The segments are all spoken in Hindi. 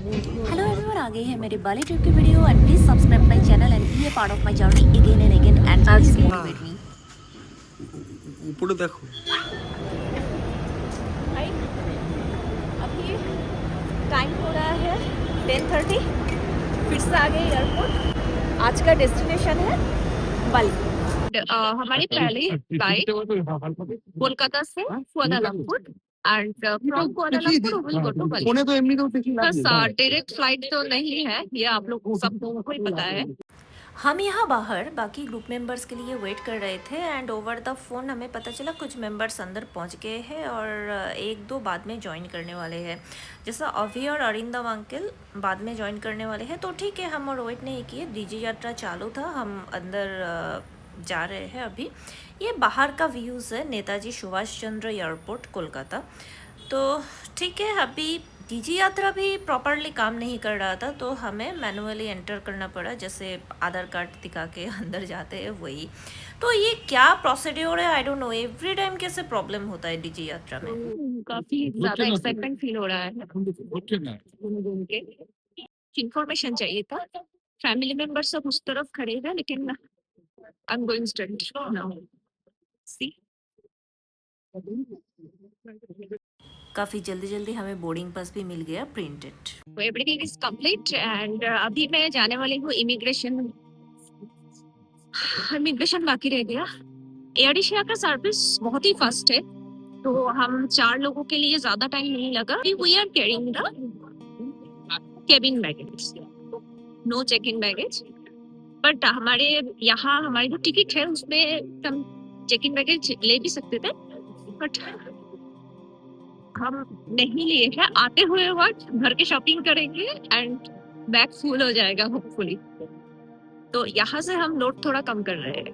हेलो एवरीवन, आ गई है मेरी बाली ट्रिप की video and please subscribe my channel and be a part of my journey again and again and please motivate me. উপরে দেখো। भाई अभी टाइम हो रहा है 10:30, फिर से आ गए एयरपोर्ट। आज का डेस्टिनेशन है बाली। हमारी पहली फ्लाइट कोलकाता से Kuala Lumpur and from Kuala Lumpur will go to Bali. ফোনে তো এমনিতেও দেখি बस डायरेक्ट फ्लाइट तो नहीं है, ये आप लोग सब लोगों को ही पता है। हम यहाँ बाहर बाकी ग्रुप मेंबर्स के लिए वेट कर रहे थे एंड ओवर द फ़ोन हमें पता चला कुछ मेंबर्स अंदर पहुँच गए हैं और एक दो बाद में ज्वाइन करने वाले हैं। जैसा अभी और अरिंदम अंकल बाद में ज्वाइन करने वाले हैं, तो ठीक है, हम और वेट नहीं किए। डीजे यात्रा चालू था, हम अंदर जा रहे हैं। अभी ये बाहर का व्यूज़ है नेताजी सुभाष चंद्र एयरपोर्ट कोलकाता। तो ठीक है, अभी डीजी यात्रा भी प्रॉपरली काम नहीं कर रहा था, तो हमें मैनुअली एंटर करना पड़ा, जैसे आधार कार्ड दिखा के अंदर जाते हैं वही। तो ये क्या प्रोसीड्योर है, I don't know, every time कैसे प्रॉब्लम होता है डीजी यात्रा में। काफी ज्यादा एक्साइटमेंट फील हो रहा है। इंफॉर्मेशन चाहिए था, फैमिली मेंबर सब उस तरफ खड़े हैं, लेकिन I am going straight now. See काफ़ी जल्दी जल्दी हमें बोर्डिंग पास भी मिल गया printed. Everything is complete and अभी मैं जाने वाली हूँ इमिग्रेशन। इमिग्रेशन बाकी रह गया। एयर एशिया का सर्विस बहुत ही फास्ट है, तो हम 4 लोगों के लिए ज्यादा टाइम नहीं लगा। We are carrying the cabin baggage, no check in baggage, but हमारे यहाँ हमारी जो टिकट है उसमें हम चेक इन बैगेज ले भी सकते थे, बट हम नहीं लिए हैं। आते हुए वक्त घर के शॉपिंग करेंगे एंड बैग फुल हो जाएगा होपफुली, तो यहाँ से हम लोड थोड़ा कम कर रहे हैं।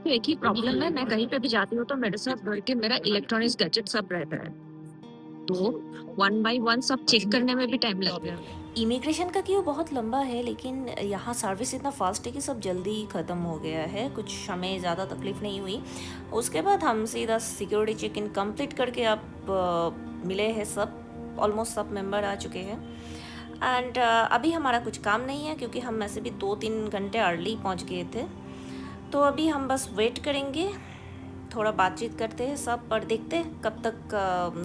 तो एक ही प्रॉब्लम है, मैं कहीं पे भी जाती हूँ तो मेरे साथ भर के मेरा इलेक्ट्रॉनिक्स गैजेट सब रहता है, तो 1 बाय 1 सब चेक करने में भी टाइम लगता है। इमिग्रेशन का क्यों बहुत लंबा है, लेकिन यहाँ सर्विस इतना फास्ट है कि सब जल्दी ख़त्म हो गया है, कुछ हमें ज़्यादा तकलीफ़ नहीं हुई। उसके बाद हम सीधा सिक्योरिटी चेक इन कम्प्लीट करके अब मिले हैं, सब ऑलमोस्ट सब मेंबर आ चुके हैं एंड अभी हमारा कुछ काम नहीं है, क्योंकि हम ऐसे भी 2-3 घंटे अर्ली पहुँच गए थे। तो अभी हम बस वेट करेंगे, थोड़ा बातचीत करते हैं सब, और देखते हैं कब तक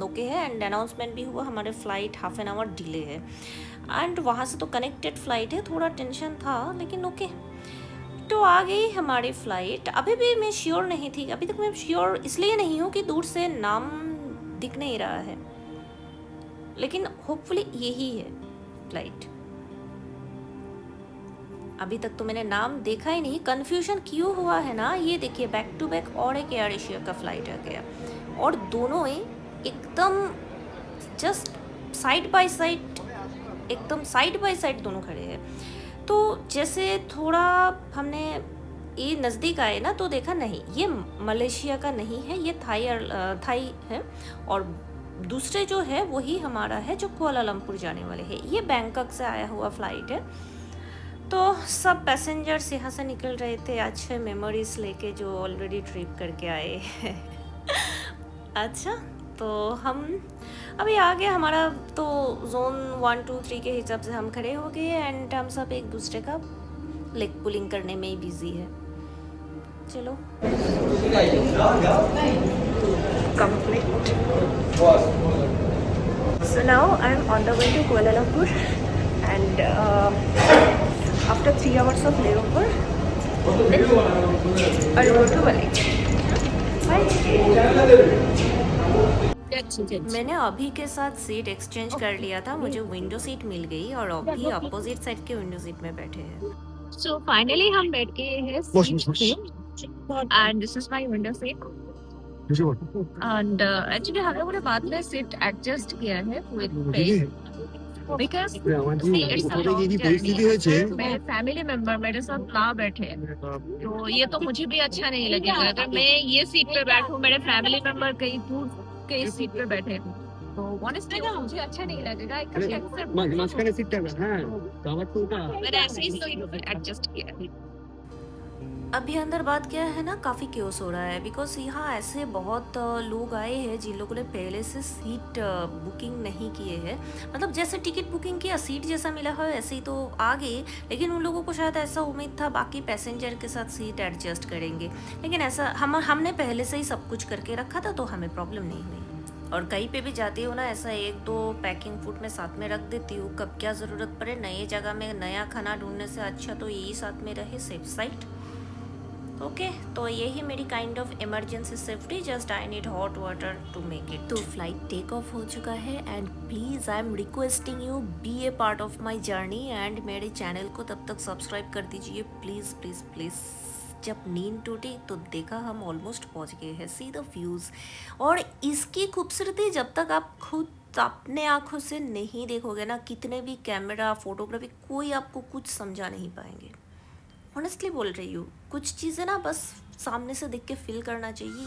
ओके है। एंड अनाउंसमेंट भी हुआ, हमारे flight half an hour delay है एंड वहाँ से तो कनेक्टेड फ़्लाइट है, थोड़ा टेंशन था लेकिन ओके। तो आ गई हमारी फ़्लाइट। अभी भी मैं श्योर नहीं थी, अभी तक मैं श्योर इसलिए नहीं हूँ कि दूर से नाम दिख नहीं रहा है, लेकिन होपफुली यही है फ़्लाइट। अभी तक तो मैंने नाम देखा ही नहीं। कन्फ्यूजन क्यों हुआ है ना, ये देखिए, बैक टू बैक और एक एयर एशिया का फ़्लाइट आ गया और दोनों ही एकदम जस्ट साइड बाय साइड, एकदम साइड बाय साइड दोनों खड़े हैं। तो जैसे थोड़ा हमने ये नज़दीक आए ना, तो देखा नहीं, ये मलेशिया का नहीं है, ये थाई है, और दूसरे जो है वही हमारा है जो कुआलालंपुर जाने वाले हैं। ये बैंकॉक से आया हुआ फ़्लाइट है। तो सब पैसेंजर्स यहाँ से निकल रहे थे अच्छे मेमोरीज लेके, जो ऑलरेडी ट्रिप करके आए हैं। अच्छा, तो हम अभी आ गया, हमारा तो जोन 1, 2, 3 के हिसाब से हम खड़े हो गए एंड हम सब एक दूसरे का लेग पुलिंग करने में ही बिजी है। चलो complete. So now I am on the way to Kuala Lumpur and after 3 hours of layover, then I'll go to Bali. मैंने अभी के साथ सीट एक्सचेंज कर लिया था, मुझे विंडो सीट मिल गई और अभी अपोजिट साइड के विंडो सीट में बैठे हैं। सो फाइनली हम बैठ गए हैं and this is my window seat and actually हम लोगों ने बाद में सीट एडजस्ट किया है विद पे, because मेरे फैमिली मेंबर मेरे साथ ना बैठे, तो ये तो मुझे भी अच्छा नहीं लगेगा अगर मैं ये सीट पे बैठूं, मेरे फैमिली मेंबर कहीं दूर के सीट पे बैठे, तो ऑनेस्टली मुझे अच्छा नहीं लगेगा। মাঝখানে সিটটা হ্যাঁ, তো আবার তো ওটা मैंने ऐसे ही तो एडजस्ट किया। अभी अंदर बात क्या है ना, काफ़ी क्योस हो रहा है बिकॉज यहाँ ऐसे बहुत लोग आए हैं जिन लोगों ने पहले से सीट बुकिंग नहीं किए हैं। मतलब जैसे टिकट बुकिंग किया, सीट जैसा मिला हो ऐसे ही तो आ गए, लेकिन उन लोगों को शायद ऐसा उम्मीद था बाकी पैसेंजर के साथ सीट एडजस्ट करेंगे, लेकिन ऐसा हमने पहले से ही सब कुछ करके रखा था तो हमें प्रॉब्लम नहीं हुई। और कहीं पे भी जाती हो ना, ऐसा एक दो पैकिंग फूड में साथ में रख देती हूँ, कब क्या ज़रूरत पड़े नई जगह में नया खाना ढूंढने से अच्छा तो यही साथ में रहे, सेफ साइड। ओके तो यही मेरी kind of emergency safety, just I need hot water to make it. तो फ्लाइट टेक ऑफ हो चुका है and please I am requesting you be a part of my journey and मेरे चैनल को तब तक सब्सक्राइब कर दीजिए प्लीज़ प्लीज़ प्लीज़। जब नींद टूटी तो देखा हम ऑलमोस्ट पहुंच गए हैं, सी द व्यूज़। और इसकी खूबसूरती जब तक आप खुद अपने आँखों से नहीं देखोगे ना, कितने भी कैमरा फोटोग्राफी कोई आपको कुछ समझा नहीं पाएंगे। ऑनेस्टली बोल रही हूँ, कुछ चीज़ें ना बस सामने से देख के फील करना चाहिए।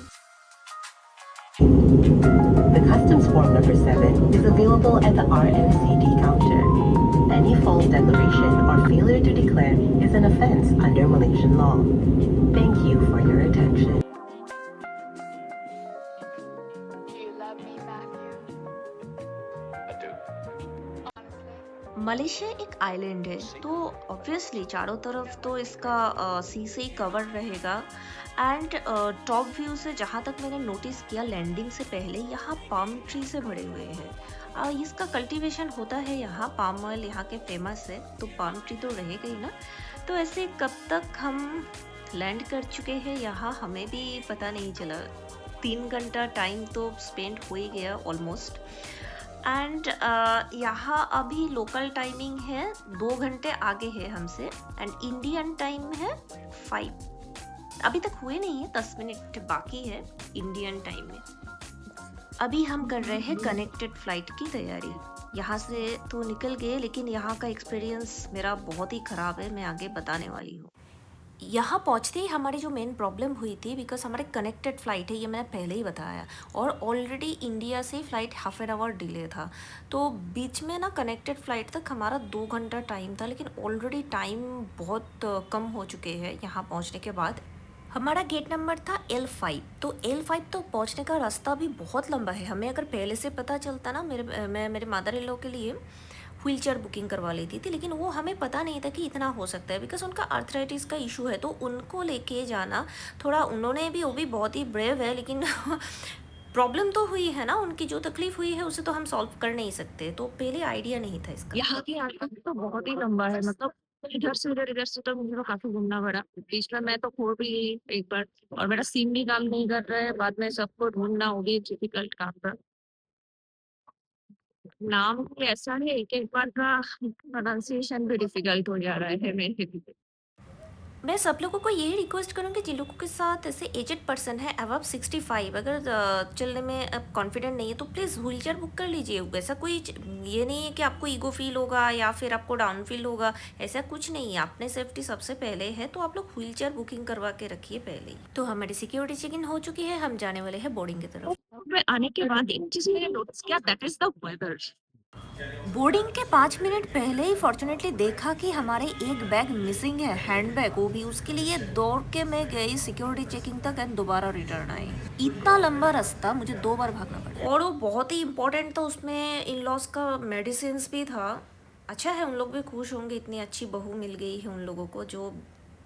The customs form number 7 is available at the RMCD counter. Any false declaration or failure to declare is an offense under Malaysian law. Thank you for your attention. Do you love me, Matthew? I do. Honestly? Malaysia एक आइलैंड है तो ऑब्वियसली चारों तरफ तो इसका सी से ही कवर रहेगा एंड टॉप व्यू से जहाँ तक मैंने नोटिस किया लैंडिंग से पहले यहाँ पाम ट्री से भरे हुए हैं। इसका कल्टीवेशन होता है यहाँ, पाम ऑयल यहाँ के फेमस है तो पाम ट्री तो रहेगा ही ना। तो ऐसे कब तक हम लैंड कर चुके हैं यहाँ हमें भी पता नहीं चला, 3 घंटा टाइम तो स्पेंड हो ही गया ऑलमोस्ट। एंड यहाँ अभी लोकल टाइमिंग है 2 घंटे आगे है हमसे एंड इंडियन टाइम है 5, अभी तक हुए नहीं है, 10 मिनट बाकी है इंडियन टाइम में। अभी हम कर रहे हैं कनेक्टेड फ्लाइट की तैयारी। यहाँ से तो निकल गए लेकिन यहाँ का एक्सपीरियंस मेरा बहुत ही ख़राब है, मैं आगे बताने वाली हूँ। यहाँ पहुँचते ही हमारी जो मेन प्रॉब्लम हुई थी बिकॉज हमारे कनेक्टेड फ़्लाइट है, ये मैंने पहले ही बताया, और ऑलरेडी इंडिया से flight half an hour delay था तो बीच में ना कनेक्टेड फ़्लाइट तक हमारा 2 घंटा टाइम था, लेकिन ऑलरेडी टाइम बहुत कम हो चुके हैं। यहाँ पहुँचने के बाद हमारा गेट नंबर था L5, तो L5 तो पहुँचने का रास्ता भी बहुत लंबा है। हमें अगर पहले से पता चलता ना, मैं मेरे मदर इन लॉ के लिए व्हील चेयर बुकिंग करवा लेती थी, लेकिन वो हमें पता नहीं था कि इतना हो सकता है बिकॉज उनका आर्थराइटिस का इशू है तो उनको लेके जाना थोड़ा, उन्होंने भी वो भी बहुत ही ब्रेव है लेकिन प्रॉब्लम तो हुई है ना, उनकी जो तकलीफ हुई है उसे तो हम सॉल्व कर नहीं सकते, तो पहले आइडिया नहीं था इसका। यहाँ की आदत तो बहुत ही लंबा है, मतलब इधर से तो मुझे तो काफी घूमना पड़ा। बीच में मैं तो खो भी गई एक बार, और मेरा सिम भी काम नहीं कर रहा है, बाद में सबको ढूंढना वो भी डिफिकल्ट काम था। नाम भी ऐसा है एक बार का प्रोनाउंसिएशन भी डिफिकल्ट हो जा रहा है मेरे लिए। मैं सब लोगों को यही रिक्वेस्ट करूँगी जिन लोगों के साथ ऐसे एजेड पर्सन है अबव 65, अगर चलने में कॉन्फिडेंट नहीं है तो प्लीज़ व्हील चेयर बुक कर लीजिए। ऐसा कोई ये नहीं है कि आपको ईगो फील होगा या फिर आपको डाउन फील होगा, ऐसा कुछ नहीं है। अपने सेफ्टी सबसे पहले है तो आप लोग व्हील चेयर बुकिंग करवा के रखिए पहले ही। तो हमारी सिक्योरिटी चेक इन हो चुकी है, हम जाने वाले हैं बोर्डिंग की तरफ। मैं आने के बाद एक चीज मैंने नोटिस किया, that is the weather. Boarding के 5 मिनट पहले ही फॉर्चुनेटली देखा कि हमारे एक बैग मिसिंग है, हैंड बैग, वो भी उसके लिए दौड़ के मैं गई सिक्योरिटी चेकिंग तक एंड दोबारा रिटर्न आई। इतना लंबा रास्ता मुझे 2 बार भागना पड़ा और वो बहुत ही इंपॉर्टेंट था, उसमें इन लॉज का मेडिसिन भी था। अच्छा है, उन लोग भी खुश होंगे, इतनी अच्छी बहू मिल गई है उन लोगों को जो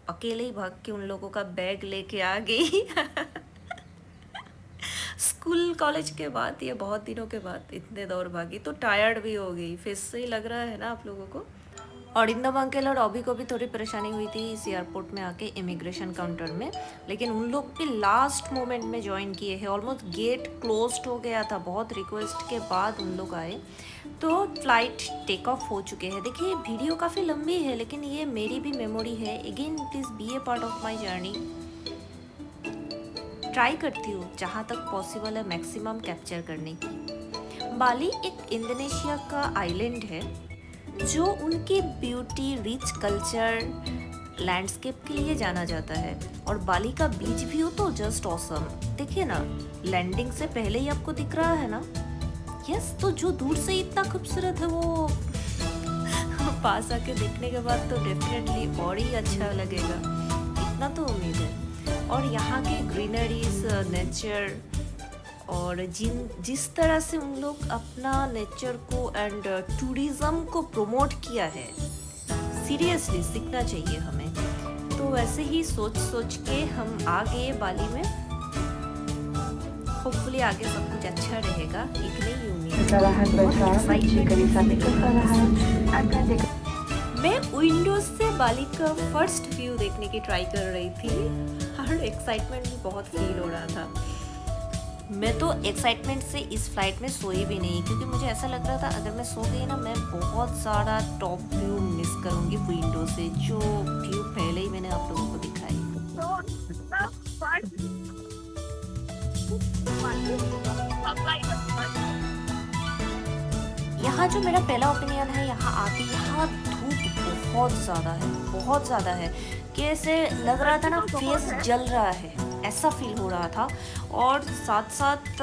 अकेले ही भाग के उन लोगों का बैग लेके आ गई स्कूल कॉलेज के बाद, ये बहुत दिनों के बाद इतने दौड़ भागी तो टायर्ड भी हो गई, फेस से ही लग रहा है ना आप लोगों को। और इंदम अंकल और ऑबी को भी थोड़ी परेशानी हुई थी इस एयरपोर्ट में आके इमिग्रेशन काउंटर में, लेकिन उन लोग भी लास्ट मोमेंट में ज्वाइन किए हैं। ऑलमोस्ट गेट क्लोज्ड हो गया था, बहुत रिक्वेस्ट के बाद उन लोग आए। तो फ्लाइट टेक ऑफ हो चुके हैं। देखिए वीडियो काफ़ी लंबी है लेकिन ये मेरी भी मेमोरी है। Again please be a part of my journey. Try करती हूँ जहाँ तक पॉसिबल है मैक्सिमम कैप्चर करने की। बाली एक इंडोनेशिया का आइलैंड है जो उनकी ब्यूटी, रिच कल्चर, लैंडस्केप के लिए जाना जाता है। और बाली का बीच व्यू तो जस्ट ऑसम, देखिए ना, लैंडिंग से पहले ही आपको दिख रहा है ना। यस, तो जो दूर से इतना खूबसूरत है वो पास आके देखने के बाद तो डेफिनेटली और ही अच्छा लगेगा। इतना तो उम्मीद है। और यहाँ के ग्रीनरीज, नेचर और जिस तरह से उन लोग अपना नेचर को एंड टूरिज्म को प्रमोट किया है, सीरियसली सीखना चाहिए हमें। तो वैसे ही सोच सोच के हम आ गए बाली में। होपफुली आगे सब कुछ अच्छा रहेगा, इतनी ही उम्मीद है। मैं विंडोज से बाली का फर्स्ट व्यू देखने की ट्राई कर रही थी और एक्साइटमेंट भी बहुत फील हो रहा था। मैं तो एक्साइटमेंट से इस फ्लाइट में सोई भी नहीं, क्योंकि मुझे ऐसा लग रहा था अगर मैं सो गई ना, मैं बहुत सारा टॉप व्यू मिस करूंगी विंडो से, जो व्यू पहले ही मैंने आप लोगों को दिखाई। यहाँ जो मेरा पहला ओपिनियन है, यहाँ आके यहाँ धूप बहुत ज़्यादा है कि ऐसे लग रहा था ना फेस जल रहा है, ऐसा फील हो रहा था। और साथ साथ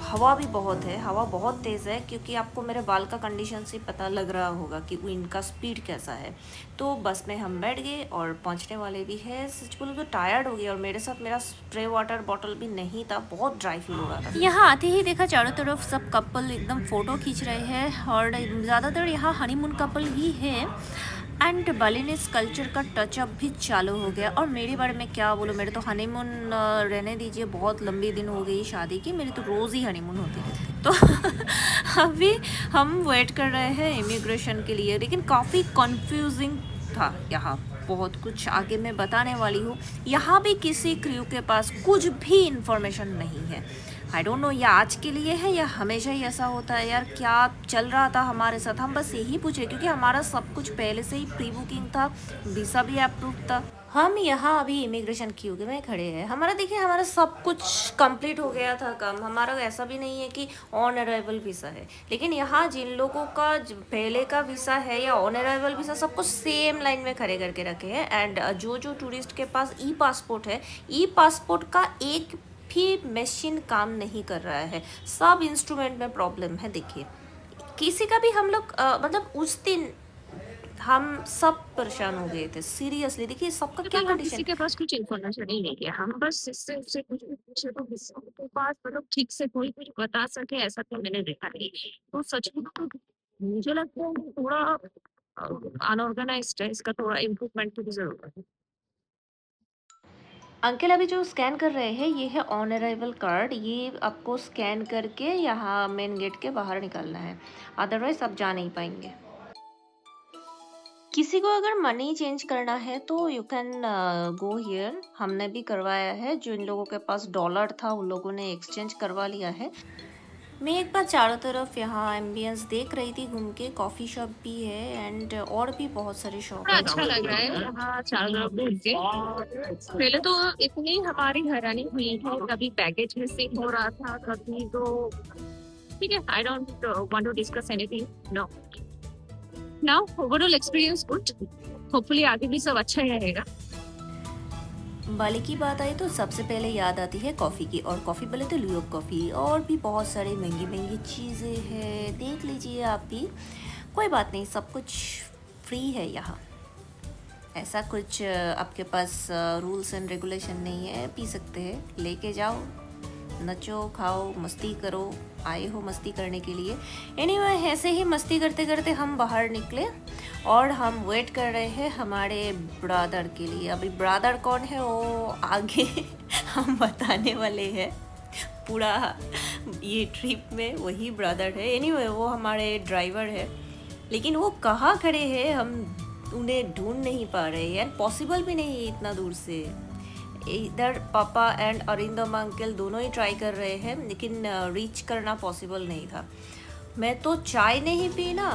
हवा भी बहुत है, हवा बहुत तेज़ है, क्योंकि आपको मेरे बाल का कंडीशन से पता लग रहा होगा कि विंड का स्पीड कैसा है। तो बस में हम बैठ गए और पहुंचने वाले भी है। सच बोलो तो टायर्ड हो गए, और मेरे साथ मेरा स्प्रे वाटर बॉटल भी नहीं था, बहुत ड्राई फील हो रहा था। यहाँ आते ही देखा चारों तरफ सब कपल एकदम फ़ोटो खींच रहे हैं, और ज़्यादातर यहाँ हनीमून कपल ही है। एंड बालिनीज कल्चर का टचअप भी चालू हो गया। और मेरे बारे में क्या बोलो, मेरे तो हनीमून रहने दीजिए, बहुत लंबी दिन हो गई शादी की, मेरी तो रोज़ ही हनीमून होती रहती। तो अभी हम वेट कर रहे हैं इमिग्रेशन के लिए, लेकिन काफ़ी कंफ्यूजिंग था यहाँ, बहुत कुछ आगे मैं बताने वाली हूँ। यहाँ भी किसी क्रू के पास कुछ भी इंफॉर्मेशन नहीं है। आई डोंट नो, या आज के लिए है या हमेशा ही ऐसा होता है यार, क्या चल रहा था हमारे साथ। हम बस यही पूछे, क्योंकि हमारा सब कुछ पहले से ही प्री बुकिंग था, वीज़ा भी अप्रूव था। हम यहाँ अभी इमिग्रेशन क्यू में खड़े हैं। हमारा देखिए, हमारा सब कुछ कंप्लीट हो गया था काम। हमारा ऐसा भी नहीं है कि ऑन अराइवल वीज़ा है, लेकिन यहाँ जिन लोगों का पहले का वीज़ा है या ऑन अराइवल वीज़ा, सबको सेम लाइन में खड़े करके रखे हैं। एंड जो टूरिस्ट के पास ई पासपोर्ट है, ई पासपोर्ट का एक भी मशीन काम नहीं कर रहा है, सब इंस्ट्रूमेंट में प्रॉब्लम है। देखिए, किसी का भी हम लोग मतलब उस दिन हम सब परेशान हो गए थे, सीरियसली। देखिए सबका क्या हम कंडीशन। किसी के पास कुछ इन्फॉर्मेशन ही नहीं है, हम बस इससे उससे कुछ भी पूछे तो किसी के पास मतलब ठीक से कोई कुछ बता सके, ऐसा तो मैंने देखा नहीं। तो सच में तो मुझे लगता है कि थोड़ा अनऑर्गेनाइज्ड है, इसका थोड़ा इम्प्रूवमेंट की भी जरूरत है। अंकल अभी जो स्कैन कर रहे हैं, ये है ऑन अराइवल कार्ड। ये आपको स्कैन करके यहाँ मेन गेट के बाहर निकलना है, अदरवाइज आप जा नहीं पाएंगे। किसी को अगर मनी चेंज करना है तो यू कैन गो हियर। हमने भी करवाया है, जो इन लोगों के पास डॉलर था उन लोगों ने एक्सचेंज करवा लिया है। मैं एक बार चारों तरफ यहाँ एम्बियंस देख रही थी घूम के, कॉफ़ी शॉप भी है एंड और भी बहुत सारे शॉप बड़ा है। अच्छा लग रहा है यहाँ चारों तरफ घूम के। पहले तो इतनी हमारी हैरानी हुई है, कभी बैगेज मिसिंग हो रहा था, कभी तो ठीक है। I don't want to discuss anything no. Now overall experience good, hopefully आगे भी सब अच्छा ही रहेगा। बाली की बात आई तो सबसे पहले याद आती है कॉफ़ी की, और कॉफ़ी बोले तो ल्यूक कॉफ़ी। और भी बहुत सारी महंगी महंगी चीज़ें हैं, देख लीजिए आप भी। कोई बात नहीं, सब कुछ फ्री है यहाँ। ऐसा कुछ आपके पास रूल्स एंड रेगुलेशन नहीं है, पी सकते हैं, लेके जाओ, नचो खाओ मस्ती करो, आए हो मस्ती करने के लिए। एनीवे, ऐसे ही मस्ती करते करते हम बाहर निकले और हम वेट कर रहे हैं हमारे ब्रदर के लिए। अभी ब्रदर कौन है वो आगे हम बताने वाले हैं। पूरा ये ट्रिप में वही ब्रदर है। एनीवे, वो हमारे ड्राइवर है, लेकिन वो कहाँ खड़े हैं हम उन्हें ढूंढ नहीं पा रहे हैं। पॉसिबल भी नहीं है इतना दूर से। इधर पापा एंड अरिंदम अंकल दोनों ही ट्राई कर रहे हैं, लेकिन रीच करना पॉसिबल नहीं था। मैं तो चाय नहीं पी ना,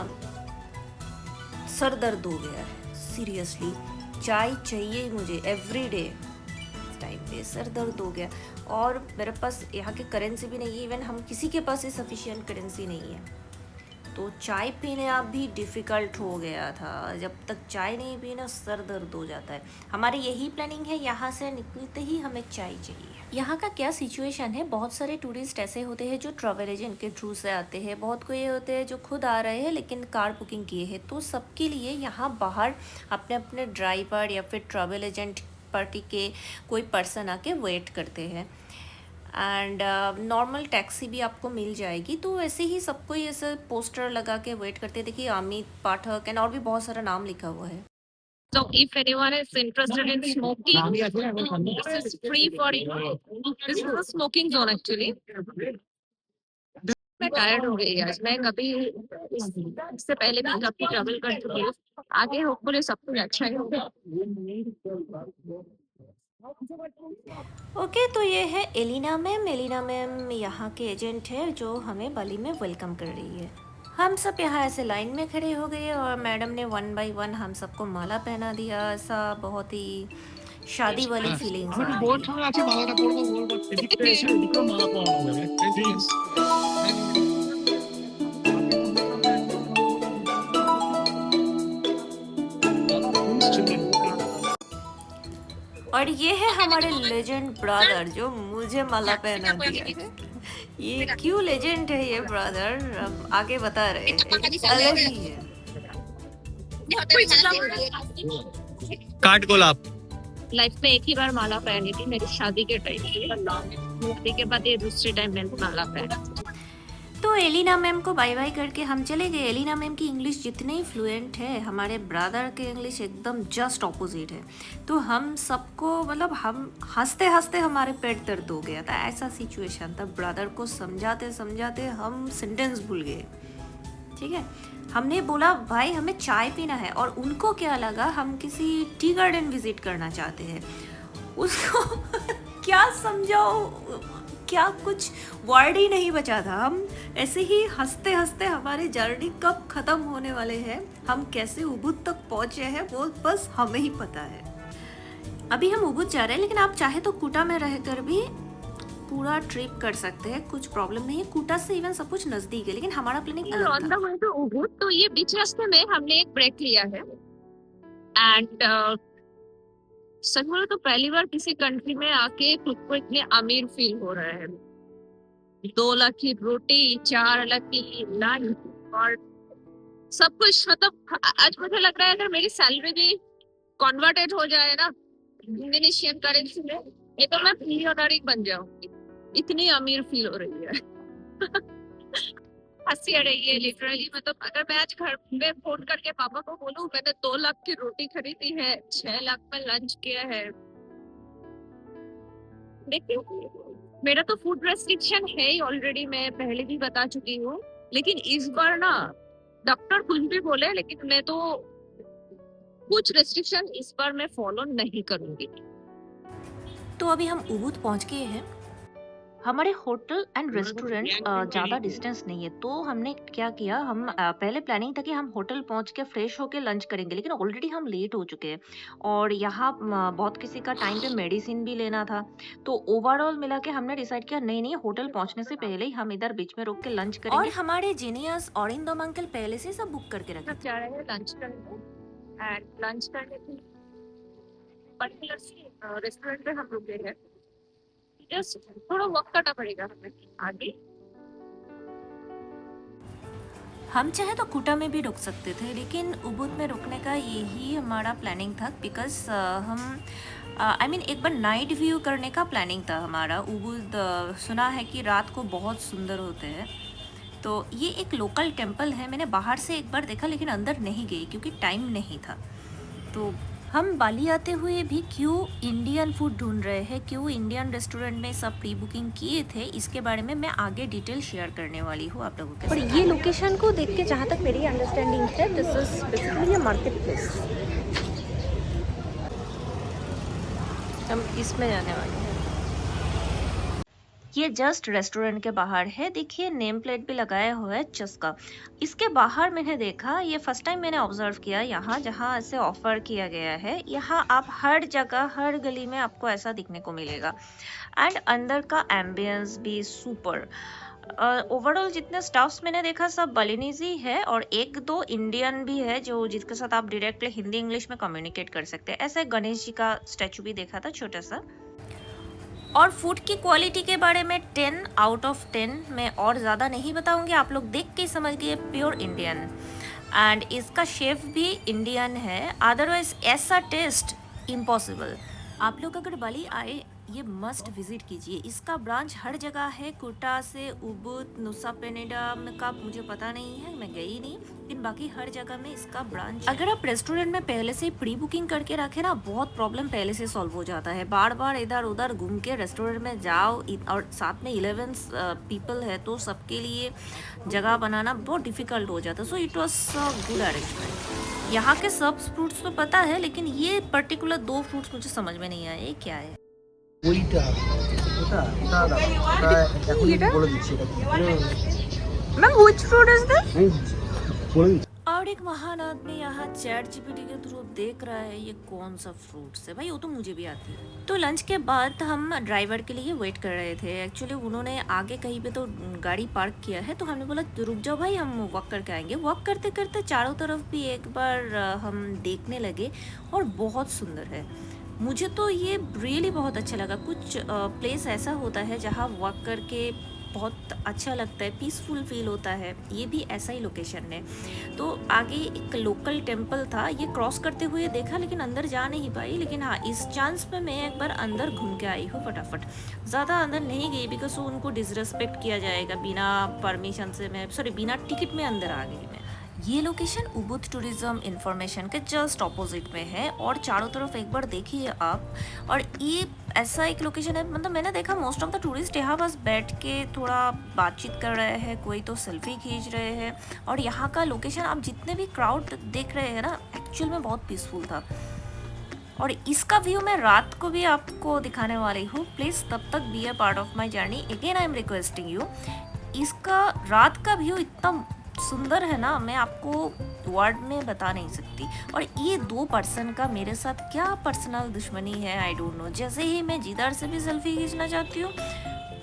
सर दर्द हो गया है, सीरियसली। चाय चाहिए मुझे एवरी डे, टाइम पे सर दर्द हो गया। और मेरे पास यहाँ की करेंसी भी नहीं है, इवन हम किसी के पास ही सफिशिएंट करेंसी नहीं है, तो चाय पीने आप भी डिफ़िकल्ट हो गया था। जब तक चाय नहीं पीना सर दर्द हो जाता है। हमारी यही प्लानिंग है, यहाँ से निकलते ही हमें चाय चाहिए। यहाँ का क्या सिचुएशन है, बहुत सारे टूरिस्ट ऐसे होते हैं जो ट्रैवल एजेंट के थ्रू से आते हैं, बहुत कोई होते हैं जो खुद आ रहे हैं लेकिन कार बुकिंग किए हैं। तो सबके लिए यहाँ बाहर अपने अपने ड्राइवर या फिर ट्रैवल एजेंट पार्टी के कोई पर्सन आके वेट करते हैं। एंड नॉर्मल टैक्सी भी आपको मिल जाएगी। तो वैसे ही सबको ऐसे पोस्टर लगा के वेट करते हैं। देखिए अमित पाठक एंड और भी बहुत सारा नाम लिखा हुआ है। So if anyone is interested in smoking, this is free for you. This is a smoking zone actually. मैं टायर्ड हो गई आज। मैं कभी इससे पहले भी काफी ट्रैवल कर चुकी हूँ। आगे होपफुली सब कुछ अच्छा ही होगा। ओके तो ये है एलिना मैम। एलिना मैम यहाँ के एजेंट है जो हमें बाली में वेलकम कर रही है। हम सब यहाँ ऐसे लाइन में खड़े हो गए और मैडम ने 1 बाय 1 हम सबको माला पहना दिया। ऐसा बहुत ही शादी वाली फीलिंग्स आ रही है। আছে মালাটা পরবো বলবো এদিকে এসে এদিকেও মালা পরানো যাবে প্লিজ और ये है हमारे लेजेंड ब्रदर जो मुझे माला पहना दिया है। ये क्यों लेजेंड है ये ब्रदर, अब आगे बता रहे हैं। अलग ही है। काट गोलाप लाइफ में एक ही बार माला पहनी थी, मेरी शादी के टाइम। शादी के बाद ये दूसरी टाइम मैंने माला पहना। तो एलिना मैम को बाय बाय करके हम चले गए। एलिना मैम की इंग्लिश जितने ही फ्लुएंट है, हमारे ब्रदर के इंग्लिश एकदम जस्ट ऑपोजिट है। तो हम सबको मतलब हम हंसते हंसते हमारे पेट दर्द हो गया था। ऐसा सिचुएशन था। ब्रदर को समझाते समझाते हम सेंटेंस भूल गए। ठीक है, हमने बोला भाई हमें चाय पीना है और उनको क्या लगा हम किसी टी गार्डन विजिट करना चाहते हैं। उसको क्या समझाओ, क्या कुछ वर्ड ही नहीं बचा था। हम ऐसे ही हंसते हंसते हमारी जर्नी कब ख़त्म होने वाले हैं, हम कैसे उबुद तक पहुँचे हैं वो बस हमें ही पता है। अभी हम उबुद जा रहे हैं, लेकिन आप चाहे तो कूटा में रहकर भी पूरा ट्रिप कर सकते हैं, कुछ प्रॉब्लम नहीं है। कूटा से इवन सब कुछ नजदीक है, लेकिन हमारा प्लानिंग अलग ऑन द वे टू उबुड, तो ये बीच रास्ते में हमने एक ब्रेक लिया है। एंड सच बोलो तो पहली बार किसी कंट्री में आके खुद को इतने अमीर फील हो रहा है। 2 लाख की रोटी, 4 लाख की लंच और सब कुछ। मतलब आज मुझे लग रहा है अगर मेरी सैलरी भी कन्वर्टेड हो जाए ना इंडोनेशियन करेंसी में, ये तो मैं मिलियनर ही बन जाऊंगी। इतनी अमीर फील हो रही है। हंसी आ रही है लिटरली। मतलब अगर मैं आज घर में फोन करके पापा को बोलूं मैंने 2 लाख की रोटी खरीदी है, 6 लाख में लंच किया है। देखिए मेरा तो फूड रेस्ट्रिक्शन है ही ऑलरेडी, मैं पहले भी बता चुकी हूँ। लेकिन इस बार ना डॉक्टर कुछ भी बोले, लेकिन मैं तो कुछ रेस्ट्रिक्शन इस बार मैं फॉलो नहीं करूंगी। तो अभी हम उबुद पहुंच गए हैं। हमारे होटल एंड रेस्टोरेंट ज़्यादा डिस्टेंस नहीं है। तो हमने क्या किया, हम पहले प्लानिंग था कि हम होटल पहुंच के फ्रेश होके लंच करेंगे, लेकिन ऑलरेडी हम लेट हो चुके हैं और यहाँ बहुत किसी का टाइम पे मेडिसिन भी लेना था। तो ओवरऑल मिला के हमने डिसाइड किया नहीं नहीं, होटल पहुंचने से पहले ही हम इधर बीच में रुक के लंच करेंगे। और हमारे जीनियस और इंदम अंकल पहले से सब बुक करके रखे। हम जा रहे हैं लंच करने एंड लंच करने के पर्टिकुलर रेस्टोरेंट पे हम रुके हैं। जस्ट थोड़ा वक्त करना पड़ेगा हमें आगे। हम चाहे तो कूटा में भी रुक सकते थे, लेकिन उबुद में रुकने का यही हमारा प्लानिंग था। बिकॉज हम एक बार नाइट व्यू करने का प्लानिंग था हमारा। उबुद सुना है कि रात को बहुत सुंदर होते हैं। तो ये एक लोकल टेम्पल है। मैंने बाहर से एक बार देखा, लेकिन अंदर नहीं गई क्योंकि टाइम नहीं था। तो हम बाली आते हुए भी क्यों इंडियन फूड ढूंढ रहे हैं, क्यों इंडियन रेस्टोरेंट में सब प्री बुकिंग किए थे, इसके बारे में मैं आगे डिटेल शेयर करने वाली हूँ आप लोगों के साथ। और ये लोकेशन को देख के जहाँ तक मेरी अंडरस्टैंडिंग है, this is basically a market place. हम इसमें जाने वाले हैं। ये जस्ट रेस्टोरेंट के बाहर है। देखिए नेम प्लेट भी लगाया हुआ है चस्का। इसके बाहर मैंने देखा, ये फर्स्ट टाइम मैंने ऑब्जर्व किया, यहाँ जहाँ ऐसे ऑफर किया गया है, यहाँ आप हर जगह हर गली में आपको ऐसा दिखने को मिलेगा। एंड अंदर का एम्बियंस भी सुपर। ओवरऑल जितने स्टाफ्स मैंने देखा सब बालिनीज ही है और 1-2 इंडियन भी है जो जिसके साथ आप डायरेक्टली हिंदी इंग्लिश में कम्युनिकेट कर सकते हैं। ऐसे गणेश जी का स्टैचू भी देखा था छोटा सा। और फूड की क्वालिटी के बारे में 10 आउट ऑफ 10 मैं और ज़्यादा नहीं बताऊंगी, आप लोग देख के समझ गए, प्योर इंडियन। एंड इसका शेफ भी इंडियन है, अदरवाइज ऐसा टेस्ट इम्पॉसिबल। आप लोग अगर बाली आए ये मस्ट विजिट कीजिए। इसका ब्रांच हर जगह है, कुटा से उबुद, नुसा पेनिडा का मुझे पता नहीं है, मैं गई नहीं, लेकिन बाकी हर जगह में इसका ब्रांच। अगर आप रेस्टोरेंट में पहले से प्री बुकिंग करके रखे ना, बहुत प्रॉब्लम पहले से सॉल्व हो जाता है। बार बार इधर उधर घूम के रेस्टोरेंट में जाओ, और साथ में 11 पीपल है तो सबके लिए जगह बनाना बहुत डिफिकल्ट हो जाता है। So it was good arrangement. यहाँ के सब फ्रूट्स तो पता है, लेकिन ये पर्टिकुलर 2 फ्रूट्स मुझे समझ में नहीं आए, ये क्या है? ওইটা ওটা ওটা দাও, ওটা এখনই বলে দিচ্ছি এটা কি। Ma'am which fruit is this? আমি বলে দিচ্ছি। और एक महान आदमी यहाँ चैट जीपीटी के थ्रू देख रहा है ये कौन सा फ्रूट्स है। भाई वो तो मुझे भी आती है। तो लंच के बाद हम ड्राइवर के लिए वेट कर रहे थे। एक्चुअली उन्होंने आगे कहीं पे तो गाड़ी पार्क किया है, तो हमने बोला रुक जाओ भाई, हम वॉक करके आएंगे। वॉक करते करते चारों तरफ भी एक बार हम देखने लगे, और बहुत सुंदर है। मुझे तो ये रियली बहुत अच्छा लगा। कुछ प्लेस ऐसा होता है जहाँ वॉक करके बहुत अच्छा लगता है, पीसफुल फील होता है। ये भी ऐसा ही लोकेशन है। तो आगे एक लोकल टेम्पल था, ये क्रॉस करते हुए देखा, लेकिन अंदर जा नहीं पाई। लेकिन हाँ, इस चांस पे मैं एक बार अंदर घूम के आई हूँ फटाफट। ज़्यादा अंदर नहीं गई बिकॉज उनको डिसरेस्पेक्ट किया जाएगा, बिना परमिशन से मैं बिना टिकट में अंदर आ गई मैं। ये लोकेशन उबुद टूरिज्म इंफॉर्मेशन के जस्ट ऑपोजिट में है, और चारों तरफ एक बार देखिए आप। और ये ऐसा एक लोकेशन है, मतलब मैंने देखा मोस्ट ऑफ द टूरिस्ट यहाँ बस बैठ के थोड़ा बातचीत कर रहे हैं, कोई तो सेल्फी खींच रहे हैं। और यहाँ का लोकेशन आप जितने भी क्राउड देख रहे हैं ना, एक्चुअल में बहुत पीसफुल था। और इसका व्यू मैं रात को भी आपको दिखाने वाली हूँ। प्लीज़ तब तक be a part of my journey. Again I am requesting you, इसका रात का व्यू इतना सुंदर है ना, मैं आपको वर्ड में बता नहीं सकती। और ये 2 पर्सन का मेरे साथ क्या पर्सनल दुश्मनी है, आई डोंट नो। जैसे ही मैं जिधर से भी सेल्फी खींचना चाहती हूँ,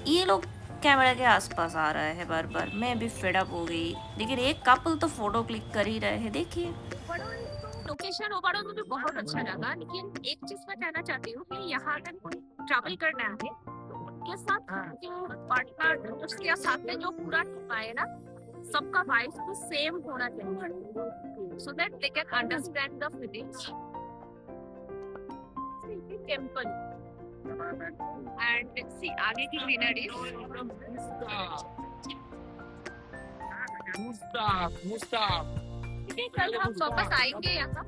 ये लोग कैमरा के आसपास आ रहा है बार बार। मैं भी फेड अप हो गई, लेकिन एक कपल तो फोटो क्लिक कर ही रहे हैं, देखिए। लोकेशन ओवरऑल मुझे बहुत अच्छा लगा, लेकिन एक चीज मैं कहना चाहती हूँ कि यहाँ अगर कोई ट्रैवल करना है तो उनके साथ जो पार्टनर दोस्त या साथ में जो पूरा टीम आए ना, सबका वाइब तो सेम होना चाहिए, so that they can understand the feelings. Temple and see आगे की ग्रीनरी। मुस्ताफ कल हम वापस आएंगे यहाँ।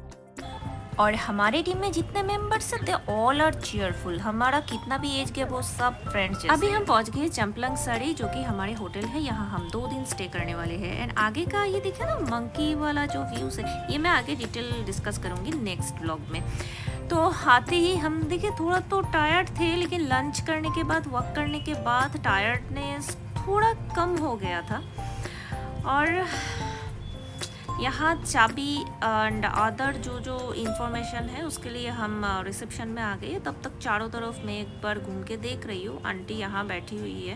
और हमारे टीम में जितने मेंबर्स हैं, दे ऑल आर चीयरफुल। हमारा कितना भी एज गैप हो, सब फ्रेंड्स जैसे। अभी हम पहुंच गए चंपलंग साड़ी, जो कि हमारे होटल है। यहाँ हम 2 दिन स्टे करने वाले हैं। एंड आगे का ये देखिए ना, मंकी वाला जो व्यूज है, ये मैं आगे डिटेल डिस्कस करूंगी नेक्स्ट व्लॉग में। तो आते ही हम देखिए थोड़ा तो टायर्ड थे, लेकिन लंच करने के बाद, वॉक करने के बाद टायर्डनेस थोड़ा कम हो गया था। और यहाँ चाबी एंड अदर जो इंफॉर्मेशन है उसके लिए हम रिसेप्शन में आ गए। तब तक चारों तरफ मैं एक बार घूम के देख रही हूँ। आंटी यहाँ बैठी हुई है।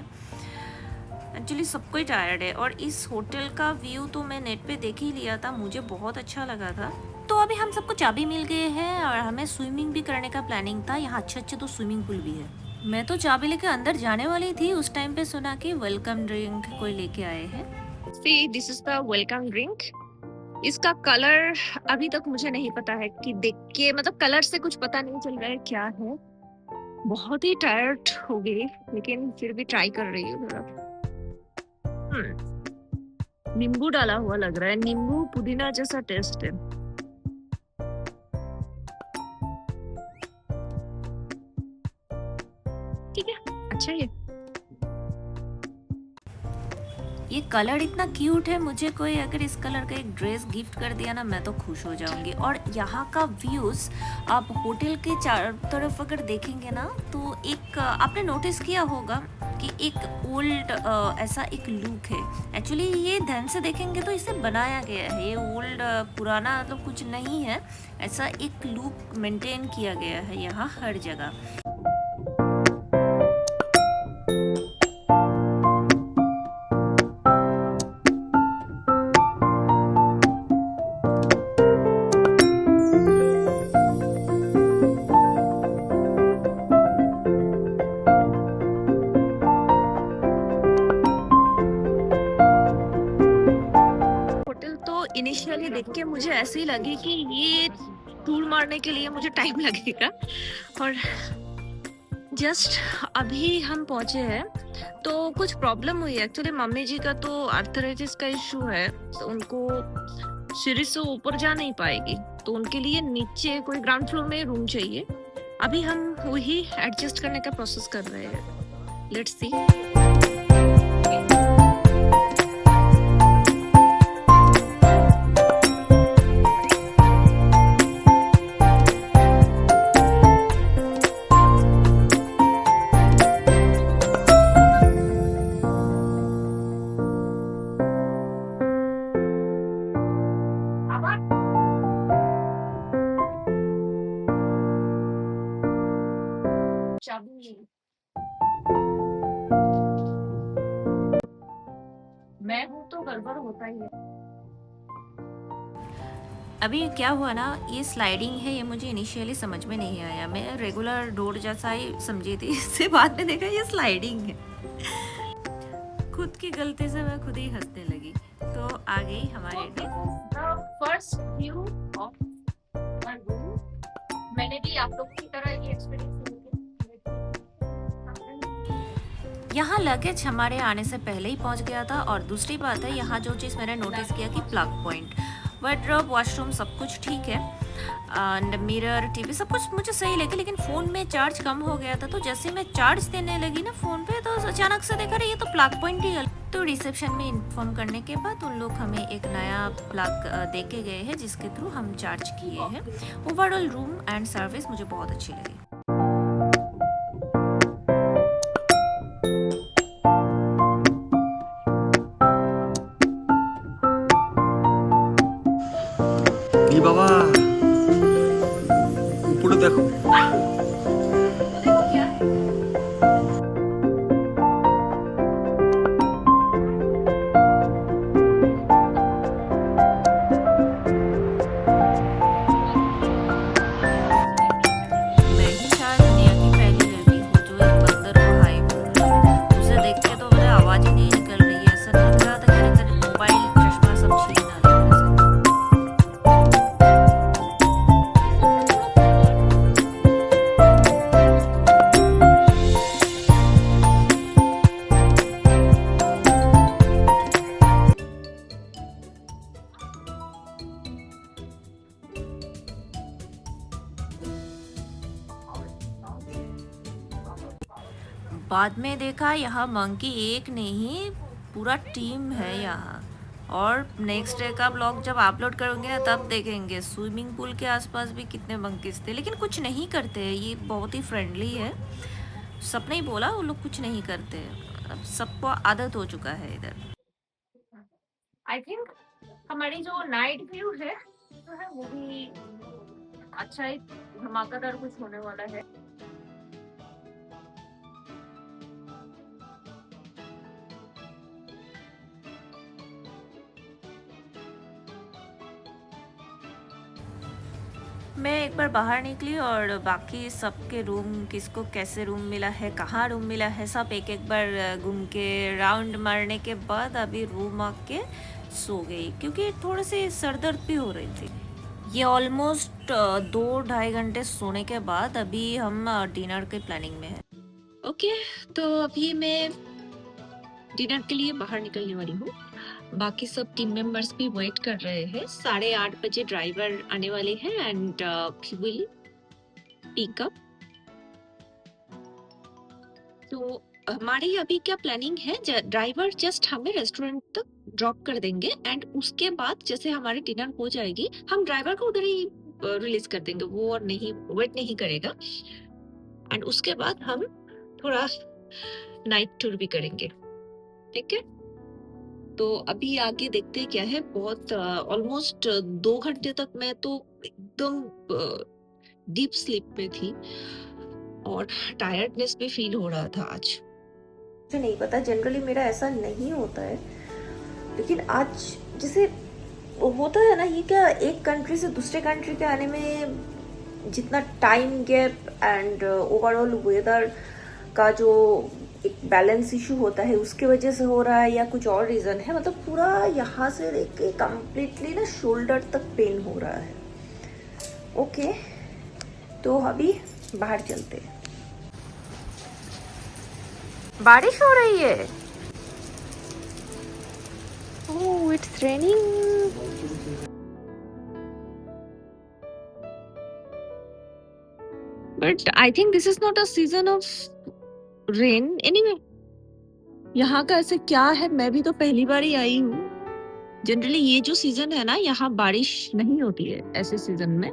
एक्चुअली सबको ही टायर्ड है। और इस होटल का व्यू तो मैं नेट पे देख ही लिया था, मुझे बहुत अच्छा लगा था। तो अभी हम सबको चाबी मिल गए हैं, और हमें स्विमिंग भी करने का प्लानिंग था। यहाँ अच्छे तो स्विमिंग पूल भी है। मैं तो चाबी लेके अंदर जाने वाली थी, उस टाइम पे सुना कि वेलकम ड्रिंक कोई लेके आए हैं। See this is the welcome drink. इसका कलर अभी तक मुझे नहीं पता है, कि देख के मतलब कलर से कुछ पता नहीं चल रहा है क्या है। बहुत ही टायर्ड हो गई, लेकिन फिर भी ट्राई कर रही हूँ थोड़ा। नींबू डाला हुआ लग रहा है, नींबू पुदीना जैसा टेस्ट है। ठीक है, अच्छा है। ये कलर इतना क्यूट है, मुझे कोई अगर इस कलर का एक ड्रेस गिफ्ट कर दिया ना, मैं तो खुश हो जाऊंगी। और यहाँ का व्यूज आप होटल के चारों तरफ अगर देखेंगे ना, तो एक आपने नोटिस किया होगा कि एक ओल्ड ऐसा एक लुक है। एक्चुअली ये ध्यान से देखेंगे तो इसे बनाया गया है, ये ओल्ड पुराना मतलब कुछ नहीं है, ऐसा एक लुक मेंटेन किया गया है यहाँ हर जगह। इनिशियली देख के मुझे ऐसे ही लगे कि ये टूर मारने के लिए मुझे टाइम लगेगा। और जस्ट अभी हम पहुंचे हैं तो कुछ प्रॉब्लम हुई है। एक्चुअली मम्मी जी का तो आर्थराइटिस का इशू है, तो उनको सीढ़ी से ऊपर जा नहीं पाएगी, तो उनके लिए नीचे कोई ग्राउंड फ्लोर में रूम चाहिए। अभी हम वही एडजस्ट करने का प्रोसेस कर रहे हैं। Let's see. मैं हूँ तो गड़बड़ होता ही है। अभी क्या हुआ ना, ये स्लाइडिंग है, ये मुझे इनिशियली समझ में नहीं आया। मैं रेगुलर डोर जैसा ही समझी थी, इससे बाद में देखा ये स्लाइडिंग है। खुद की गलती से मैं खुद ही हंसने लगी। तो आ गई हमारे first view of my room. मैंने भी आप लोग की तरह ये एक्सपीरियंस यहाँ लगेज हमारे आने से पहले ही पहुँच गया था। और दूसरी बात है, यहाँ जो चीज़ मैंने नोटिस किया कि प्लग पॉइंट, वार्डरोब, वॉशरूम सब कुछ ठीक है, एंड मिरर, टीवी सब कुछ मुझे सही लगे। लेकिन फ़ोन में चार्ज कम हो गया था, तो जैसे मैं चार्ज देने लगी ना फ़ोन पे, तो अचानक से देखा ये तो प्लग पॉइंट ही है। तो रिसेप्शन में इन्फॉर्म करने के बाद उन लोग हमें एक नया प्लग दे के गए हैं, जिसके थ्रू हम चार्ज किए हैं। ओवरऑल रूम एंड सर्विस मुझे बहुत अच्छी लगी। বাবা উপরে দেখো। बाद में देखा यहाँ मंकी एक नहीं पूरा टीम है यहाँ। और नेक्स्ट डे का ब्लॉग जब अपलोड करोगे ना, तब देखेंगे स्विमिंग पूल के आसपास भी कितने मंकीज थे। लेकिन कुछ नहीं करते, ये बहुत ही फ्रेंडली है। सबने ही बोला वो लोग कुछ नहीं करते, अब सबको आदत हो चुका है इधर। आई थिंक हमारी जो नाइट व्यू है जो है वो भी अच्छा ही धमाकेदार कुछ होने वाला है। मैं एक बार बाहर निकली और बाकी सबके रूम, किसको कैसे रूम मिला है, कहाँ रूम मिला है, सब एक एक बार घूम के राउंड मारने के बाद अभी रूम आके सो गई, क्योंकि थोड़े से सर दर्द भी हो रही थी। ये ऑलमोस्ट 2-2.5 घंटे सोने के बाद अभी हम डिनर के प्लानिंग में हैं। ओके, तो अभी मैं डिनर के लिए बाहर निकलने वाली हूँ। बाकी सब टीम मेंबर्स भी वेट कर रहे हैं। 8:30 बजे ड्राइवर आने वाले हैं and he will pick up. तो हमारी अभी क्या प्लानिंग है, ड्राइवर जस्ट हमें रेस्टोरेंट तक ड्रॉप कर देंगे एंड उसके बाद जैसे हमारी डिनर हो जाएगी, हम ड्राइवर को उधर ही रिलीज कर देंगे, वो और नहीं वेट नहीं करेगा। एंड उसके बाद हम थोड़ा नाइट टूर भी करेंगे, ठीक है। तो अभी आगे देखते हैं क्या है। बहुत ऑलमोस्ट 2 घंटे तक मैं तो एकदम डीप स्लीप में थी और टायर्डनेस भी फील हो रहा था आज। मुझे नहीं पता, जनरली मेरा ऐसा नहीं होता है, लेकिन आज जैसे होता है ना, ये क्या एक कंट्री से दूसरे कंट्री के आने में जितना time gap and overall weather का जो एक बैलेंस इशू होता है उसके वजह से हो रहा है या कुछ और रीज़न है। मतलब पूरा यहाँ से देख के कम्प्लीटली ना शोल्डर तक पेन हो रहा है। ओके, तो अभी बाहर चलते हैं। बारिश हो रही है। Oh, it's raining. But I think this is not a season of rain anyway. यहाँ का ऐसे क्या है, मैं भी तो पहली बार ही आई हूँ। जनरली ये जो सीजन है ना, यहाँ बारिश नहीं होती है ऐसे सीजन में।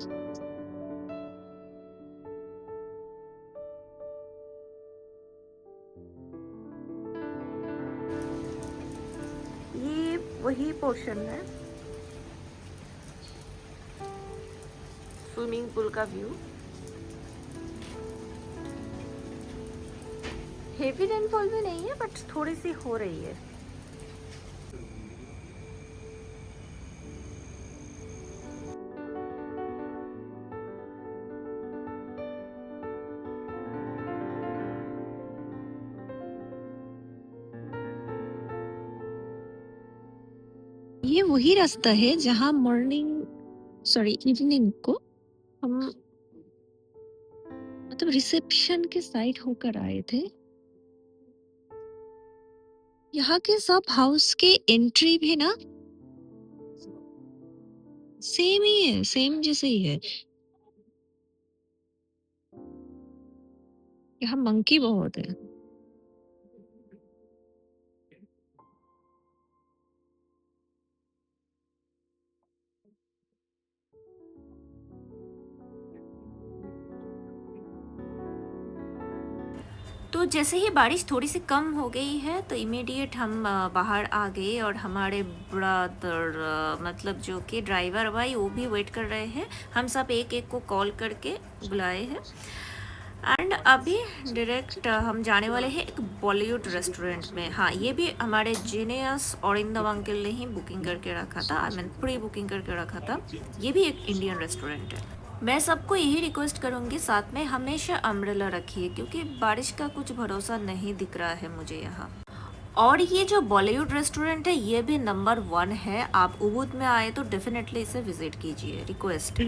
ये वही पोर्शन है, स्विमिंग पूल का व्यू। हेवी रेनफॉल भी नहीं है, बट थोड़ी सी हो रही है। ये वही रास्ता है जहाँ इवनिंग को हम मतलब रिसेप्शन के साइड होकर आए थे। यहाँ के सब हाउस के एंट्री भी ना सेम ही है, सेम जैसे ही है। यहाँ मंकी बहुत है। तो जैसे ही बारिश थोड़ी सी कम हो गई है तो इमीडिएट हम बाहर आ गए और हमारे ब्रदर मतलब जो कि ड्राइवर भाई वो भी वेट कर रहे हैं। हम सब एक एक को कॉल करके बुलाए हैं एंड अभी डायरेक्ट हम जाने वाले हैं एक बॉलीवुड रेस्टोरेंट में। हाँ, ये भी हमारे जीनियस औरिंदम अंकल ने ही बुकिंग करके रखा था, आई मीन प्री बुकिंग करके रखा था। ये भी एक इंडियन रेस्टोरेंट है। मैं सबको यही रिक्वेस्ट करूँगी, साथ में हमेशा अम्ब्रेला रखिए क्योंकि बारिश का कुछ भरोसा नहीं दिख रहा है मुझे यहाँ। और ये जो बॉलीवुड रेस्टोरेंट है ये भी नंबर 1 है। आप उबुद में आए तो डेफिनेटली इसे विजिट कीजिए, रिक्वेस्ट।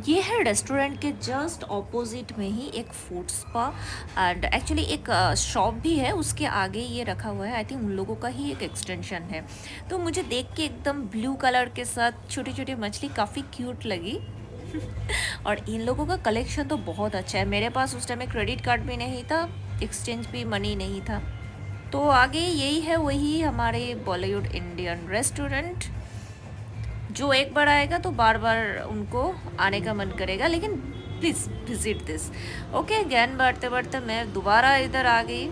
ये है रेस्टोरेंट के जस्ट ऑपोजिट में ही एक फूड स्पा एंड एक्चुअली एक शॉप भी है, उसके आगे ये रखा हुआ है। आई थिंक उन लोगों का ही एक एक्सटेंशन है। तो मुझे देख के एकदम ब्लू कलर के साथ छोटी छोटी मछली काफ़ी क्यूट लगी और इन लोगों का कलेक्शन तो बहुत अच्छा है। मेरे पास उस टाइम में क्रेडिट कार्ड भी नहीं था, एक्सचेंज भी मनी नहीं था। तो आगे यही है वही हमारे बॉलीवुड इंडियन रेस्टोरेंट, जो एक बार आएगा तो बार बार उनको आने का मन करेगा। लेकिन प्लीज़ विजिट दिस। ओके, ज्ञान बांटते बांटते मैं दोबारा इधर आ गई।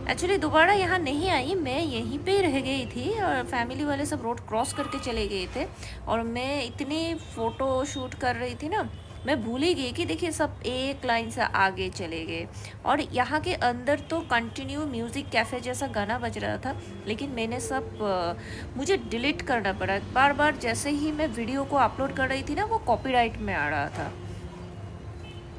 एक्चुअली दोबारा यहाँ नहीं आई, मैं यहीं पे ही रह गई थी और फैमिली वाले सब रोड क्रॉस करके चले गए थे और मैं इतनी फ़ोटो शूट कर रही थी ना, मैं भूल ही गई कि देखिए सब एक लाइन से आगे चले गए। और यहाँ के अंदर तो कंटिन्यू म्यूज़िक कैफ़े जैसा गाना बज रहा था, लेकिन मैंने सब मुझे डिलीट करना पड़ा बार बार। जैसे ही मैं वीडियो को अपलोड कर रही थी ना, वो कॉपीराइट में आ रहा था,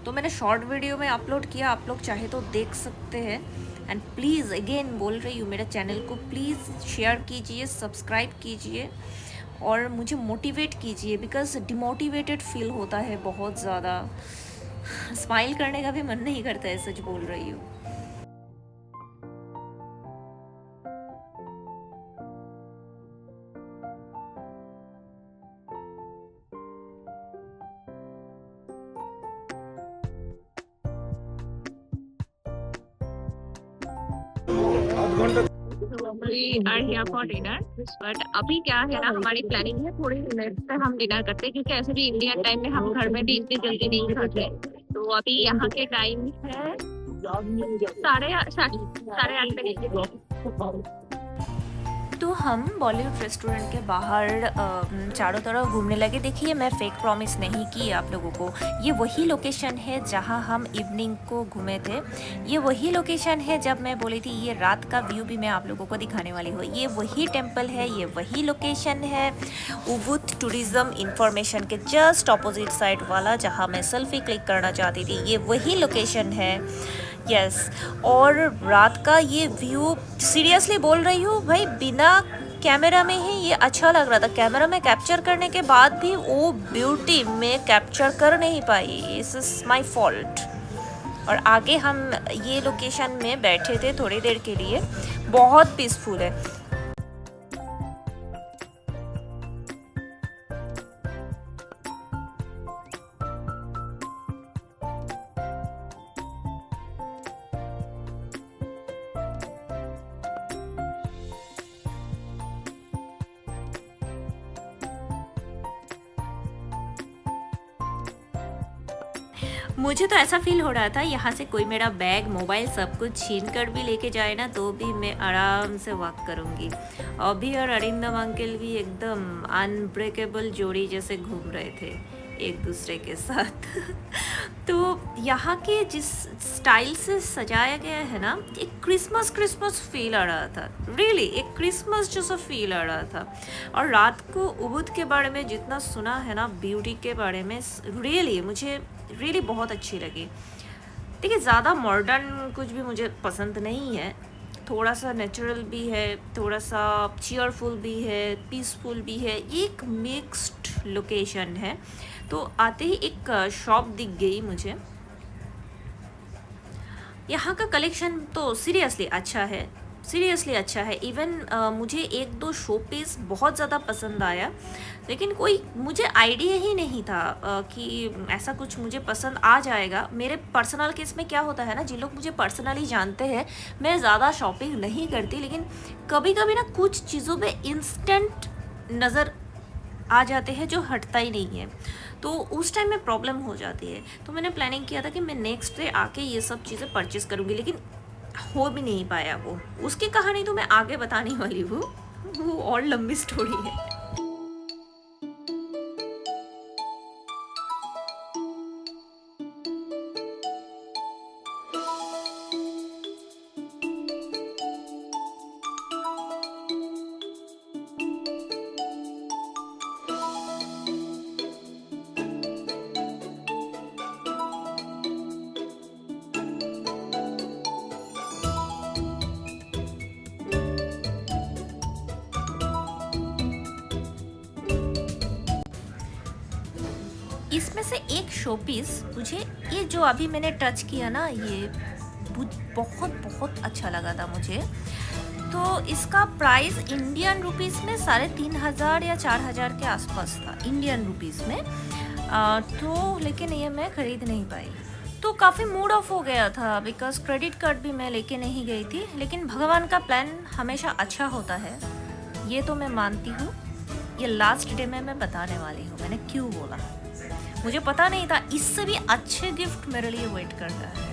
तो मैंने शॉर्ट वीडियो में अपलोड किया। आप लोग चाहे तो देख सकते हैं। एंड प्लीज़ अगेन बोल रही हूँ, मेरे चैनल को प्लीज़ शेयर कीजिए, सब्सक्राइब कीजिए और मुझे मोटिवेट कीजिए, बिकॉज डिमोटिवेटेड फील होता है बहुत ज़्यादा। स्माइल करने का भी मन नहीं करता है, सच बोल रही हूँ। We are here for dinner, but अभी क्या है ना, हमारी प्लानिंग है थोड़ी लेट से हम डिनर करते हैं क्योंकि ऐसे भी इंडियन टाइम में हम घर में भी इतनी जल्दी नहीं खाते। तो अभी यहाँ के टाइम है 8:30 पे। तो हम बॉलीवुड रेस्टोरेंट के बाहर चारों तरफ घूमने लगे। देखिए मैं फेक प्रॉमिस नहीं की आप लोगों को, ये वही लोकेशन है जहां हम इवनिंग को घूमे थे, ये वही लोकेशन है जब मैं बोली थी ये रात का व्यू भी मैं आप लोगों को दिखाने वाली हूँ। ये वही टेम्पल है, ये वही लोकेशन है उबुद टूरिज्म इंफॉर्मेशन के जस्ट ऑपोजिट साइड वाला, जहाँ मैं सेल्फी क्लिक करना चाहती थी। ये वही लोकेशन है, यस। और रात का ये व्यू सीरियसली बोल रही हूँ भाई, बिना कैमरा में ही ये अच्छा लग रहा था। कैमरा में कैप्चर करने के बाद भी वो ब्यूटी में कैप्चर कर नहीं पाई, दिस इज़ माई फॉल्ट। और आगे हम ये लोकेशन में बैठे थे थोड़ी देर के लिए, बहुत पीसफुल है। मुझे तो ऐसा फील हो रहा था यहाँ से कोई मेरा बैग मोबाइल सब कुछ छीन कर भी लेके जाए ना तो भी मैं आराम से वॉक करूँगी। अभी और अरिंदम अंकल भी एकदम अनब्रेकेबल जोड़ी जैसे घूम रहे थे एक दूसरे के साथ। तो यहाँ के जिस स्टाइल से सजाया गया है ना, एक क्रिसमस फील आ रहा था, रियली एक क्रिसमस जैसा फील आ रहा था। और रात को उबुद के बारे में जितना सुना है ना, ब्यूटी के बारे में, रियली मुझे रियली बहुत अच्छी लगी। देखिए ज़्यादा मॉडर्न कुछ भी मुझे पसंद नहीं है, थोड़ा सा नेचुरल भी है, थोड़ा सा चीयरफुल भी है, पीसफुल भी है, एक मिक्स्ड लोकेशन है। तो आते ही एक शॉप दिख गई मुझे। यहाँ का कलेक्शन तो सीरियसली अच्छा है, सीरियसली अच्छा है। इवन मुझे एक दो शो पीस बहुत ज़्यादा पसंद आया, लेकिन कोई मुझे आइडिया ही नहीं था कि ऐसा कुछ मुझे पसंद आ जाएगा। मेरे पर्सनल केस में क्या होता है ना, जिन लोग मुझे पर्सनली जानते हैं, मैं ज़्यादा शॉपिंग नहीं करती, लेकिन कभी कभी ना कुछ चीज़ों पे इंस्टेंट नज़र आ जाते हैं जो हटता ही नहीं है, तो उस टाइम में प्रॉब्लम हो जाती है। तो मैंने प्लानिंग किया था कि मैं नेक्स्ट डे आके ये सब चीज़ें परचेज़ करूँगी, लेकिन हो भी नहीं पाया वो। उसकी कहानी तो मैं आगे बताने वाली हूँ, वो और लंबी स्टोरी है। इसमें से एक शो पीस मुझे, ये जो अभी मैंने टच किया ना, ये बहुत अच्छा लगा था मुझे। तो इसका प्राइस इंडियन रुपीस में 3500 या 4000 के आसपास था इंडियन रुपीस में। तो लेकिन ये मैं ख़रीद नहीं पाई, तो काफ़ी मूड ऑफ हो गया था, बिकॉज क्रेडिट कार्ड भी मैं लेके नहीं गई थी। लेकिन भगवान का प्लान हमेशा अच्छा होता है, ये तो मैं मानती हूँ। ये लास्ट डे में मैं बताने वाली हूँ मैंने क्यों बोला। मुझे पता नहीं था इससे भी अच्छे गिफ्ट मेरे लिए वेट कर रहा है।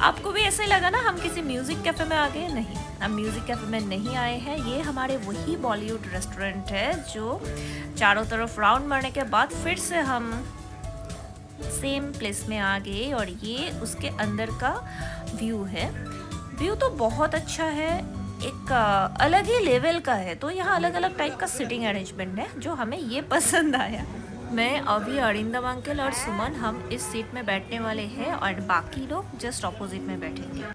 आपको भी ऐसे लगा ना हम किसी म्यूज़िक कैफ़े में आ गए? नहीं, हम म्यूज़िक कैफ़े में नहीं आए हैं। ये हमारे वही बॉलीवुड रेस्टोरेंट है जो चारों तरफ राउंड मारने के बाद फिर से हम सेम प्लेस में आ गए, और ये उसके अंदर का व्यू है। व्यू तो बहुत अच्छा है, एक अलग ही लेवल का है। तो यहाँ अलग अलग टाइप का सिटिंग अरेंजमेंट है जो हमें ये पसंद आया। मैं अभी अरिंदम अंकल और सुमन हम इस सीट में बैठने वाले हैं, और बाकी लोग जस्ट ऑपोजिट में बैठेंगे।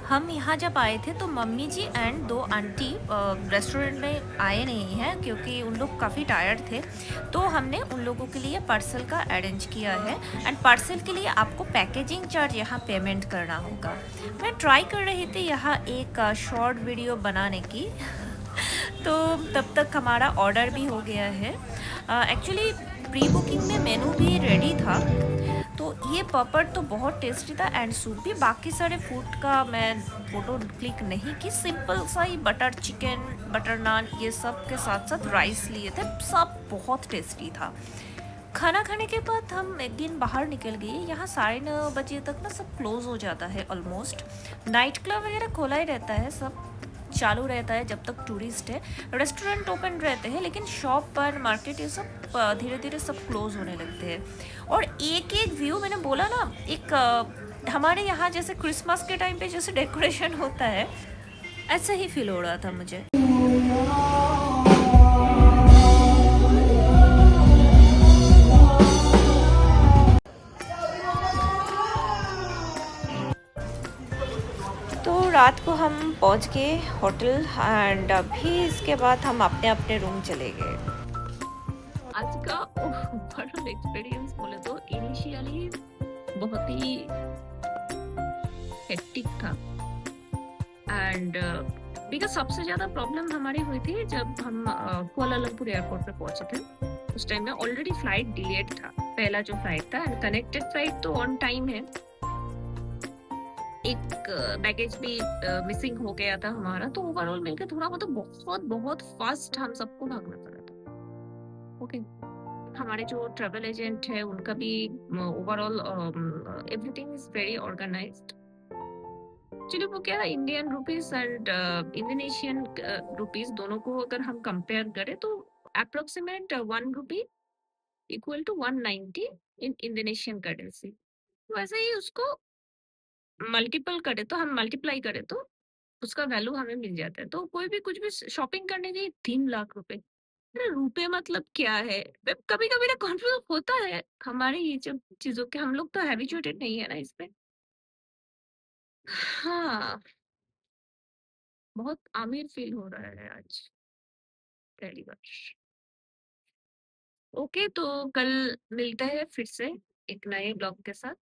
हम यहाँ जब आए थे तो mummy ji and 2 aunty restaurant में आए नहीं हैं, क्योंकि उन लोग काफ़ी टायर्ड थे। तो हमने उन लोगों के लिए पार्सल का अरेंज किया है, एंड पार्सल के लिए आपको पैकेजिंग चार्ज यहाँ पेमेंट करना होगा। मैं ट्राई कर रही थी यहाँ एक शॉर्ट वीडियो बनाने की, तो तब तक हमारा ऑर्डर भी हो गया है। एक्चुअली प्री बुकिंग में मेनू भी रेडी था। तो ये पापड़ तो बहुत टेस्टी था एंड सूप भी। बाकी सारे फूड का मैं फ़ोटो क्लिक नहीं की, सिंपल सा ही बटर चिकन, बटर नान ये सब के साथ साथ राइस लिए थे, सब बहुत टेस्टी था। खाना खाने के बाद हम एक दिन बाहर निकल गए। यहाँ 9:30 बजे तक ना सब क्लोज़ हो जाता है ऑलमोस्ट। नाइट क्लब वगैरह खोला ही रहता है, सब चालू रहता है जब तक टूरिस्ट है। रेस्टोरेंट ओपन रहते हैं लेकिन शॉप पर मार्केट ये सब धीरे धीरे सब क्लोज होने लगते हैं। और एक एक व्यू मैंने बोला ना, एक हमारे यहाँ जैसे क्रिसमस के टाइम पे जैसे डेकोरेशन होता है ऐसा ही फील हो रहा था मुझे। तो रात को हम पहुंच गए होटल एंड अभी इसके बाद हम अपने अपने रूम चले गए। आज का ओवरऑल एक्सपीरियंस बोले तो इनिशियली बहुत ही हेक्टिक था एंड बिकॉज सबसे ज्यादा प्रॉब्लम हमारी हुई थी जब हम कुआलालंपुर एयरपोर्ट पे पहुंचे थे। उस टाइम में ऑलरेडी फ्लाइट डिलेड था, पहला जो फ्लाइट था, एंड कनेक्टेड फ्लाइट तो ऑन टाइम है। एक बैगेज भी मिसिंग हो गया था हमारा, तो ओवरऑल मिलकर थोड़ा बहुत बहुत फास्ट हम सबको भागना पड़ा था। ओके, हमारे जो ट्रैवल एजेंट है उनका भी overall everything is very organised. Actually वो क्या, Indian rupees and Indonesian rupees दोनों को अगर हम कंपेयर करें तो approximate 1 rupee equal to 190 in Indonesian currency. तो ऐसे ही उसको मल्टीपल करे तो हम मल्टीप्लाई करें तो उसका वैल्यू हमें मिल जाता है। तो कोई भी कुछ भी शॉपिंग करने की 3 लाख रुपए, अरे रुपए मतलब क्या है? कभी कभी ना कॉन्फ्यूज होता है हमारे ये सब चीजों के, हम लोग तो हैबिचुएटेड नहीं है ना इस पे। हाँ, बहुत आमिर फील हो रहा है आज पहली बार। ओके, तो कल मिलते हैं फिर से एक नए ब्लॉग के साथ,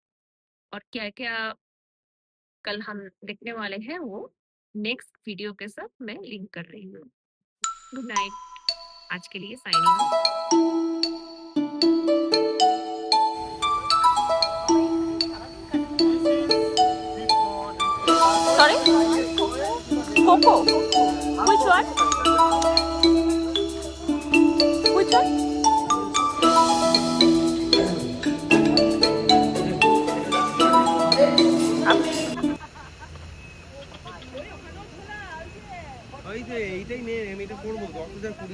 और क्या क्या कल हम देखने वाले हैं वो नेक्स्ट वीडियो के साथ मैं लिंक कर रही हूँ। गुड नाइट, आज के लिए signing off. Sorry? Coco? Which one? Which one? এইটাই নে, আমি এটা করবো 10,000 20,000